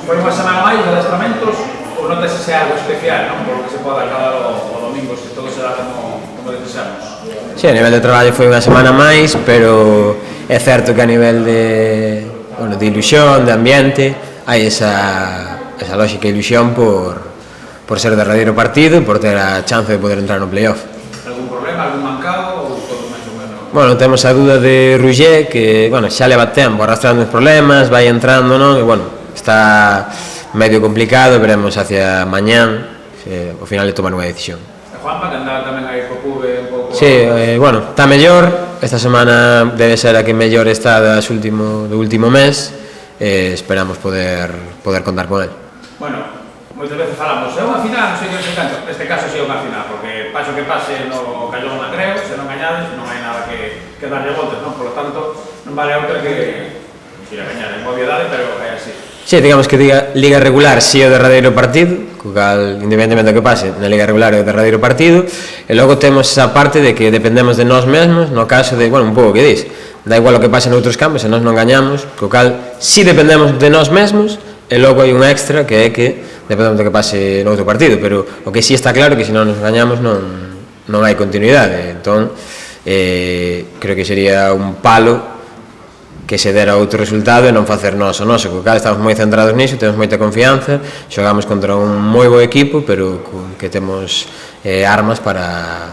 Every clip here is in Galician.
foi unha semana máis de adestramentos ou non tes ese algo especial, non? Por lo que se pode acabar o domingo, se todo será como desexamos. Sí, a nivel de traballo foi unha semana máis, pero é certo que a nivel de ilusión, de ambiente, hai esa lógica e ilusión por ser o derradeiro partido e por ter a chance de poder entrar no playoff. Algún problema, algún mancado ou todo máis ou menos? Bueno, temos a dúda de Roger, que, xa leva tempo arrastrando os problemas, vai entrando, non? E, está medio complicado, veremos hacia mañán, ao final de tomar unha decisión. E Juanpa, que andaba tamén aí co pube un pouco... Sí, está mellor, esta semana debe ser a que mellor está do último mes, esperamos poder contar con él. Bueno, moitas veces falamos, é unha final, non sei que canto, neste caso sí é unha final, porque paso que pase no Callón na Creo, se non gañades, non hai nada que darlle voltas, non? Por lo tanto, non vale outra que ir a gañar, en obviedade, pero é así. Sí, digamos que Liga regular si é o derradeiro partido, co cal, independentemente do que pase, na Liga regular é o derradeiro partido, e logo temos esa parte de que dependemos de nós mesmos, no caso de, un pouco que dis, da igual o que pase noutros campos, se nós non gañamos, co cal, si dependemos de nós mesmos, e logo hai un extra que é que dependemos do que pase noutro partido, pero o que si está claro que se non nos gañamos non hai continuidade, entón, creo que sería un palo que se dera outro resultado e non facer nós o noso, co cal estamos moi centrados niso, temos moita confianza, xogamos contra un moi bo equipo, pero que temos armas para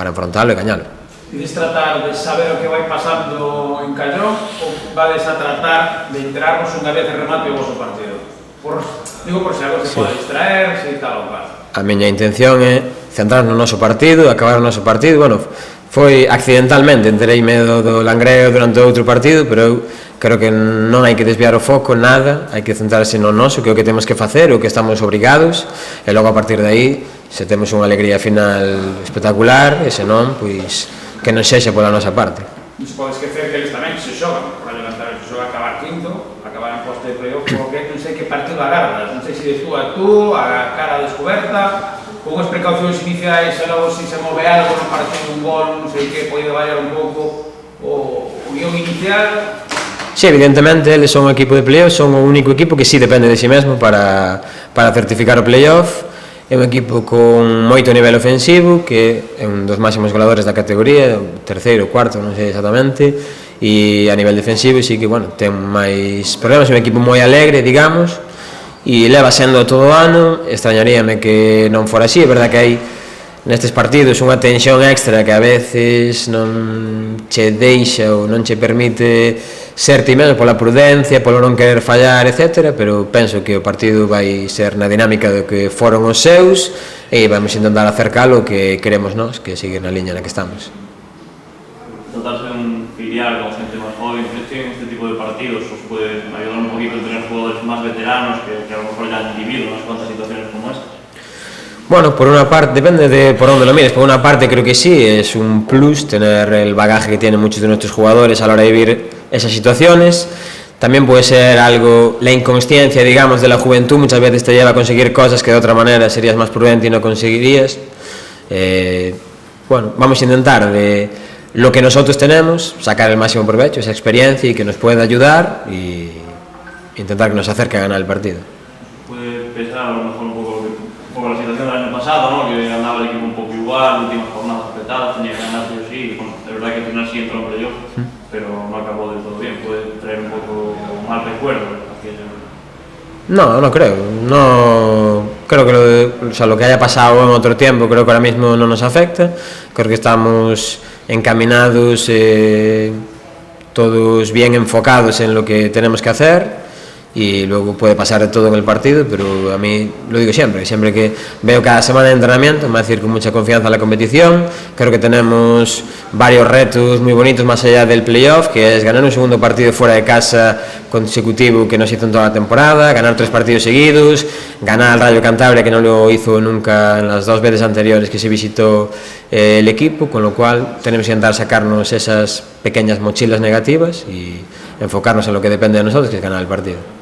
enfrontalo e gañalo. Ides tratar de saber o que vai pasando en Callón ou vades a tratar de enterarnos unha vez de remate o vosso partido? Digo por se algo se pode distraer, se tal ou cual. A miña intención é centrarnos no noso partido, acabar o noso partido, foi accidentalmente, entereime do Langreo durante outro partido, pero eu creo que non hai que desviar o foco, nada, hai que centrarse no noso, que é o que temos que facer, o que estamos obrigados, e logo a partir de aí, se temos unha alegría final espectacular, e se non, pois, que non sexa pola nosa parte. Non se pode esquecer que eles tamén se xogan, para levantar se xoga acabar quinto, acabar en poste de playoff, porque non sei que partido agardas, non sei se des tú a cara descoberta, con unhas precaucións iniciais e logo se move algo no partido, un gol, non sei que, pode variar un pouco o guión inicial. Sí, evidentemente, eles son un equipo de playoff, son o único equipo que sí depende de si mesmo para certificar o playoff. É un equipo con moito nivel ofensivo, que é un dos máximos goleadores da categoría, terceiro, cuarto, non sei exactamente, e a nivel defensivo sí que, ten máis problemas, é un equipo moi alegre, digamos, e leva sendo todo o ano, extrañaríame que non fora así, é verdad que hai nestes partidos unha tensión extra que a veces non che deixa ou non che permite ser ti mesmo pola prudencia, polo non querer fallar, etc. Pero penso que o partido vai ser na dinámica do que foron os seus e vamos intentar acercalo que queremos nós, que seguir na liña na que estamos. Tratarse de un filial con gente más joven, ¿crees que en este tipo de partidos os puede ayudar un poquito a tener jugadores más veteranos que a lo mejor ya han vivido unas cuantas situaciones como estas? Por una parte, depende de por dónde lo mires. Por una parte creo que sí, es un plus tener el bagaje que tienen muchos de nuestros jugadores a la hora de vivir esas situaciones. También puede ser algo, la inconsciencia, digamos, de la juventud muchas veces te lleva a conseguir cosas que de otra manera serías más prudente y no conseguirías. Vamos a intentar de lo que nosotros tenemos, sacar el máximo provecho, esa experiencia y que nos pueda ayudar y intentar que nos acerque a ganar el partido. Puede pesar a lo mejor un poco la situación del año pasado, ¿no? Que andaba el equipo un poco igual, últimas jornadas apretadas, tenía que ganar sí o sí, de verdad que al final sí entró en playoff, pero no acabó del todo bien, puede traer un poco un mal recuerdo. No creo, creo que lo que haya pasado en otro tiempo creo que ahora mismo no nos afecta, creo que estamos encaminados, todos bien enfocados en lo que tenemos que hacer. Y luego puede pasar de todo en el partido, pero a mí lo digo siempre que veo cada semana de entrenamiento, me va a decir con mucha confianza la competición. Creo que tenemos varios retos muy bonitos más allá del playoff, que es ganar un segundo partido fuera de casa consecutivo que no se hizo en toda la temporada, ganar 3 partidos seguidos, ganar al Rayo Cantabria que no lo hizo nunca en las 2 veces anteriores que se visitó el equipo, con lo cual tenemos que intentar sacarnos esas pequeñas mochilas negativas y enfocarnos en lo que depende de nosotros, que es ganar el partido.